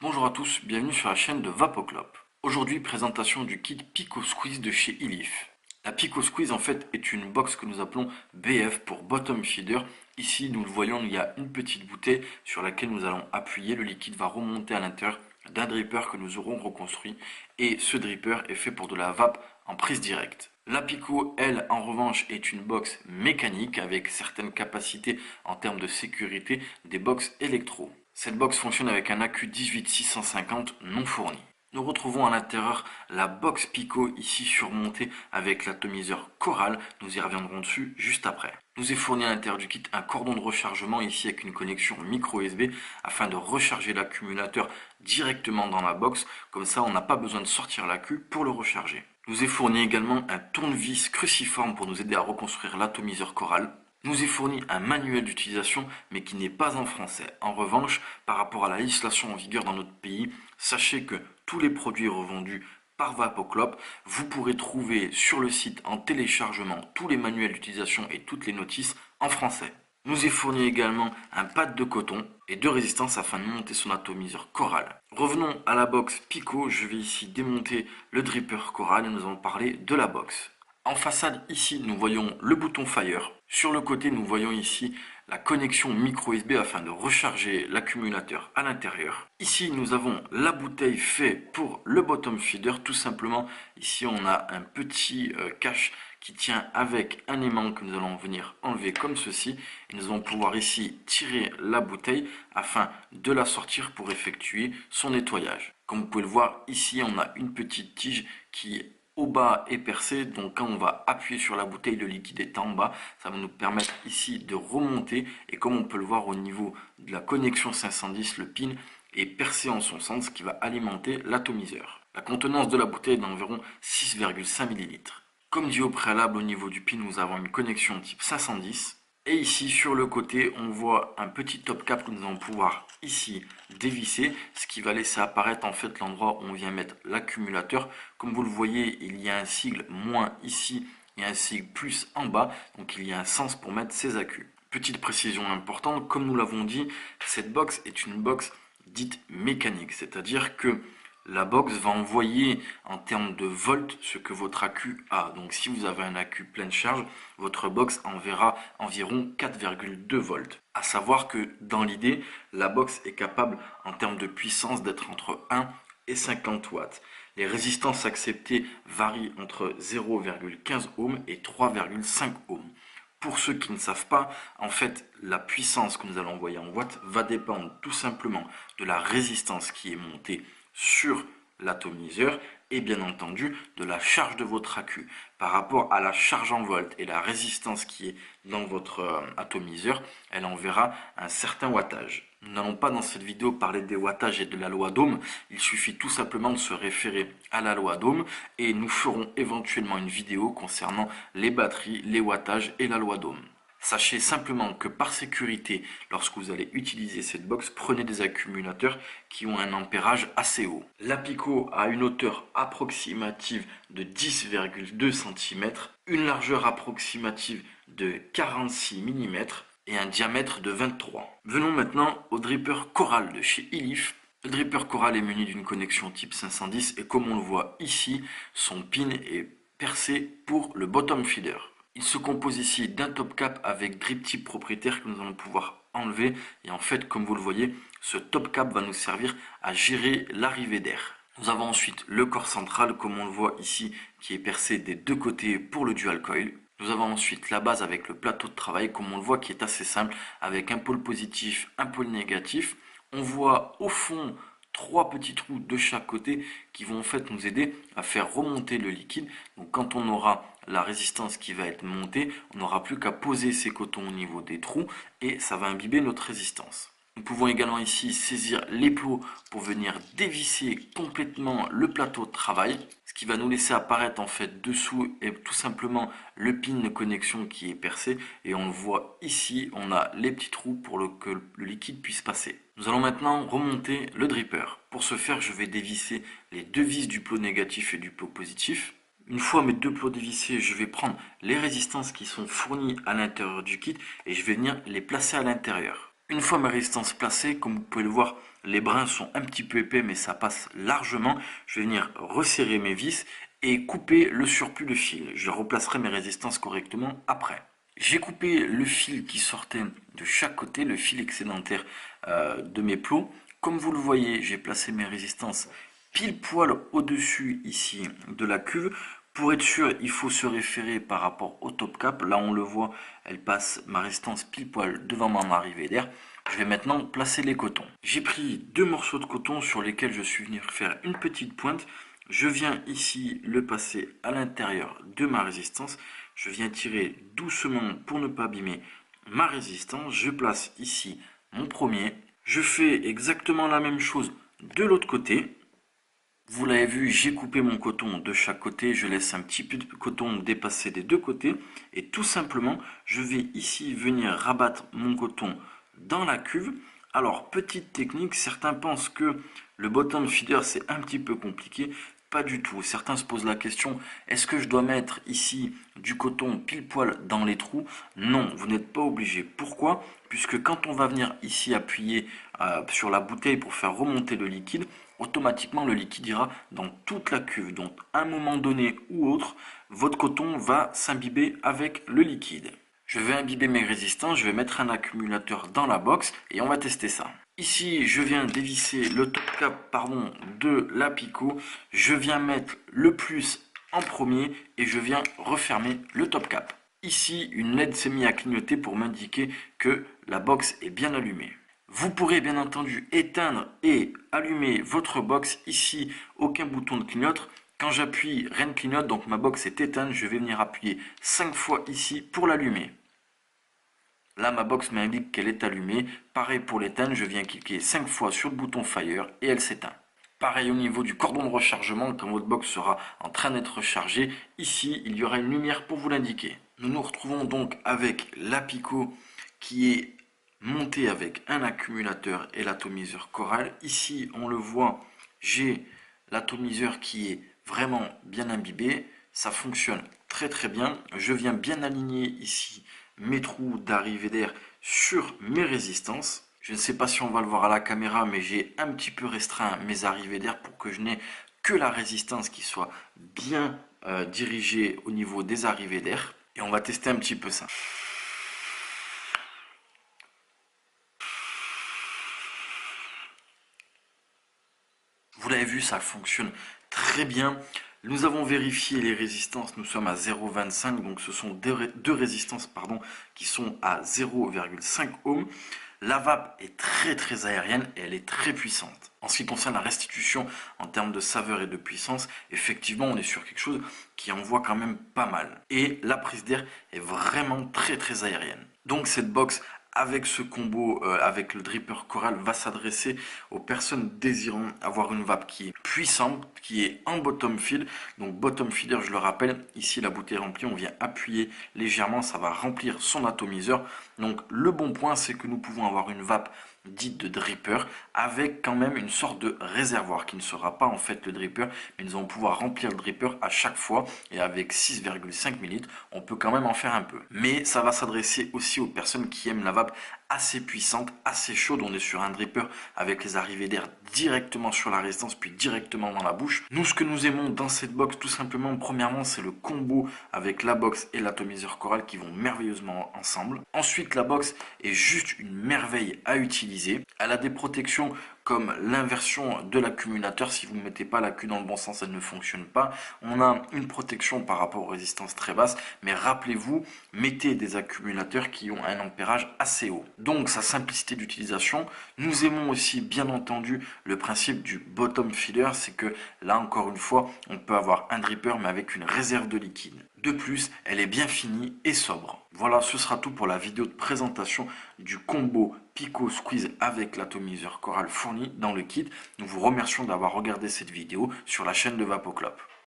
Bonjour à tous, bienvenue sur la chaîne de Vapoclop. Aujourd'hui, présentation du kit Pico Squeeze de chez Elif. La Pico Squeeze en fait est une box que nous appelons BF pour Bottom Feeder. Ici, nous le voyons, il y a une petite bouteille sur laquelle nous allons appuyer. Le liquide va remonter à l'intérieur d'un dripper que nous aurons reconstruit. Et ce dripper est fait pour de la vape en prise directe. La Pico, elle, en revanche, est une box mécanique avec certaines capacités en termes de sécurité des box électro. Cette box fonctionne avec un accu 18650 non fourni. Nous retrouvons à l'intérieur la box Pico ici surmontée avec l'atomiseur Coral, nous y reviendrons dessus juste après. Nous est fourni à l'intérieur du kit un cordon de rechargement ici avec une connexion micro USB afin de recharger l'accumulateur directement dans la box, comme ça on n'a pas besoin de sortir l'accu pour le recharger. Nous est fourni également un tournevis cruciforme pour nous aider à reconstruire l'atomiseur Coral. Nous est fourni un manuel d'utilisation mais qui n'est pas en français. En revanche, par rapport à la législation en vigueur dans notre pays, sachez que tous les produits revendus par Vapoclop, vous pourrez trouver sur le site en téléchargement tous les manuels d'utilisation et toutes les notices en français. Nous est fourni également un pad de coton et de résistance afin de monter son atomiseur Coral. Revenons à la box Pico, je vais ici démonter le dripper Coral et nous allons parler de la box. En façade, ici, nous voyons le bouton Fire. Sur le côté, nous voyons ici la connexion micro USB afin de recharger l'accumulateur à l'intérieur. Ici, nous avons la bouteille faite pour le bottom feeder. Tout simplement, ici, on a un petit cache qui tient avec un aimant que nous allons venir enlever comme ceci. Et nous allons pouvoir ici tirer la bouteille afin de la sortir pour effectuer son nettoyage. Comme vous pouvez le voir, ici, on a une petite tige qui est au bas est percé, donc quand on va appuyer sur la bouteille, le liquide est en bas, ça va nous permettre ici de remonter, et comme on peut le voir au niveau de la connexion 510, le pin est percé en son centre, ce qui va alimenter l'atomiseur. La contenance de la bouteille est d'environ 6,5 ml. Comme dit au préalable, au niveau du pin, nous avons une connexion type 510. Et ici, sur le côté, on voit un petit top cap que nous allons pouvoir ici dévisser, ce qui va laisser apparaître en fait l'endroit où on vient mettre l'accumulateur. Comme vous le voyez, il y a un sigle moins ici et un sigle plus en bas, donc il y a un sens pour mettre ces accus. Petite précision importante, comme nous l'avons dit, cette box est une box dite mécanique, c'est-à-dire que la box va envoyer en termes de volts ce que votre accu a. Donc si vous avez un accu pleine charge, votre box enverra environ 4,2 volts. À savoir que dans l'idée, la box est capable en termes de puissance d'être entre 1 et 50 watts. Les résistances acceptées varient entre 0,15 ohms et 3,5 ohms. Pour ceux qui ne savent pas, en fait, la puissance que nous allons envoyer en watts va dépendre tout simplement de la résistance qui est montée sur l'atomiseur et bien entendu de la charge de votre accu. Par rapport à la charge en volts et la résistance qui est dans votre atomiseur, elle enverra un certain wattage. Nous n'allons pas dans cette vidéo parler des wattages et de la loi d'Ohm, il suffit tout simplement de se référer à la loi d'Ohm et nous ferons éventuellement une vidéo concernant les batteries, les wattages et la loi d'Ohm. Sachez simplement que par sécurité, lorsque vous allez utiliser cette box, prenez des accumulateurs qui ont un ampérage assez haut. La Pico a une hauteur approximative de 10,2 cm, une largeur approximative de 46 mm et un diamètre de 23. Venons maintenant au dripper Coral de chez Elif. Le dripper Coral est muni d'une connexion type 510 et comme on le voit ici, son pin est percé pour le bottom feeder. Il se compose ici d'un top cap avec grip type propriétaire que nous allons pouvoir enlever. Et en fait, comme vous le voyez, ce top cap va nous servir à gérer l'arrivée d'air. Nous avons ensuite le corps central, comme on le voit ici, qui est percé des deux côtés pour le dual coil. Nous avons ensuite la base avec le plateau de travail, comme on le voit, qui est assez simple, avec un pôle positif, un pôle négatif. On voit au fond 3 petits trous de chaque côté qui vont en fait nous aider à faire remonter le liquide. Donc quand on aura la résistance qui va être montée, on n'aura plus qu'à poser ces cotons au niveau des trous et ça va imbiber notre résistance. Nous pouvons également ici saisir les plots pour venir dévisser complètement le plateau de travail, ce qui va nous laisser apparaître en fait dessous et tout simplement le pin de connexion qui est percé et on le voit ici, on a les petits trous pour que le liquide puisse passer. Nous allons maintenant remonter le dripper. Pour ce faire, je vais dévisser les deux vis du plot négatif et du plot positif. Une fois mes deux plots dévissés, je vais prendre les résistances qui sont fournies à l'intérieur du kit et je vais venir les placer à l'intérieur. Une fois mes résistances placées, comme vous pouvez le voir, les brins sont un petit peu épais mais ça passe largement. Je vais venir resserrer mes vis et couper le surplus de fil. Je replacerai mes résistances correctement après. J'ai coupé le fil qui sortait de chaque côté, le fil excédentaire de mes plots. Comme vous le voyez, j'ai placé mes résistances pile poil au-dessus ici de la cuve. Pour être sûr, il faut se référer par rapport au top cap. Là, on le voit, elle passe ma résistance pile poil devant mon arrivée d'air. Je vais maintenant placer les cotons. J'ai pris 2 morceaux de coton sur lesquels je suis venu faire une petite pointe. Je viens ici le passer à l'intérieur de ma résistance. Je viens tirer doucement pour ne pas abîmer ma résistance. Je place ici mon premier. Je fais exactement la même chose de l'autre côté. Vous l'avez vu, j'ai coupé mon coton de chaque côté. Je laisse un petit peu de coton dépasser des deux côtés. Et tout simplement, je vais ici venir rabattre mon coton dans la cuve. Alors, petite technique, certains pensent que le bottom feeder, c'est un petit peu compliqué. Pas du tout. Certains se posent la question, est-ce que je dois mettre ici du coton pile poil dans les trous? Non, vous n'êtes pas obligé. Pourquoi? Puisque quand on va venir ici appuyer sur la bouteille pour faire remonter le liquide, automatiquement le liquide ira dans toute la cuve. Donc à un moment donné ou autre, votre coton va s'imbiber avec le liquide. Je vais imbiber mes résistances, je vais mettre un accumulateur dans la box et on va tester ça. Ici, je viens dévisser le top cap de la Pico. Je viens mettre le plus en premier et je viens refermer le top cap. Ici, une LED s'est mise à clignoter pour m'indiquer que la box est bien allumée. Vous pourrez bien entendu éteindre et allumer votre box. Ici, aucun bouton ne clignote. Quand j'appuie, rien ne clignote, donc ma box est éteinte. Je vais venir appuyer 5 fois ici pour l'allumer. Là, ma box m'indique qu'elle est allumée. Pareil pour l'éteindre, je viens cliquer 5 fois sur le bouton Fire et elle s'éteint. Pareil au niveau du cordon de rechargement, quand votre box sera en train d'être rechargée, ici, il y aura une lumière pour vous l'indiquer. Nous nous retrouvons donc avec la Pico qui est montée avec un accumulateur et l'atomiseur Coral. Ici, on le voit, j'ai l'atomiseur qui est vraiment bien imbibé. Ça fonctionne très très bien. Je viens bien aligner ici mes trous d'arrivée d'air sur mes résistances. Je ne sais pas si on va le voir à la caméra, mais j'ai un petit peu restreint mes arrivées d'air pour que je n'ai que la résistance qui soit bien dirigée au niveau des arrivées d'air. Et on va tester un petit peu ça. Vous l'avez vu, ça fonctionne très bien. Nous avons vérifié les résistances, nous sommes à 0,25, donc ce sont deux résistances qui sont à 0,5 ohm. La vape est très très aérienne et elle est très puissante. En ce qui concerne la restitution en termes de saveur et de puissance, effectivement on est sur quelque chose qui envoie quand même pas mal. Et la prise d'air est vraiment très très aérienne. Donc cette box avec ce combo, avec le dripper Coral, va s'adresser aux personnes désirant avoir une vape qui est puissante, qui est en bottom feed. Donc bottom feeder, je le rappelle, ici la bouteille est remplie, on vient appuyer légèrement, ça va remplir son atomiseur. Donc le bon point, c'est que nous pouvons avoir une vape dite de dripper avec quand même une sorte de réservoir qui ne sera pas en fait le dripper, mais nous allons pouvoir remplir le dripper à chaque fois et avec 6,5 ml on peut quand même en faire un peu. Mais ça va s'adresser aussi aux personnes qui aiment la vape assez puissante, assez chaude. On est sur un dripper avec les arrivées d'air directement sur la résistance puis directement dans la bouche. Nous, ce que nous aimons dans cette box, tout simplement, premièrement, c'est le combo avec la box et l'atomiseur Coral qui vont merveilleusement ensemble. Ensuite, la box est juste une merveille à utiliser. Elle a des protections comme l'inversion de l'accumulateur. Si vous ne mettez pas la queue dans le bon sens, elle ne fonctionne pas. On a une protection par rapport aux résistances très basses, mais rappelez-vous, mettez des accumulateurs qui ont un ampérage assez haut. Donc sa simplicité d'utilisation. Nous aimons aussi bien entendu le principe du bottom feeder, c'est que là encore une fois, on peut avoir un dripper mais avec une réserve de liquide. De plus, elle est bien finie et sobre. Voilà, ce sera tout pour la vidéo de présentation du combo Pico Squeeze avec l'atomiseur Coral fourni dans le kit. Nous vous remercions d'avoir regardé cette vidéo sur la chaîne de Vapoclop.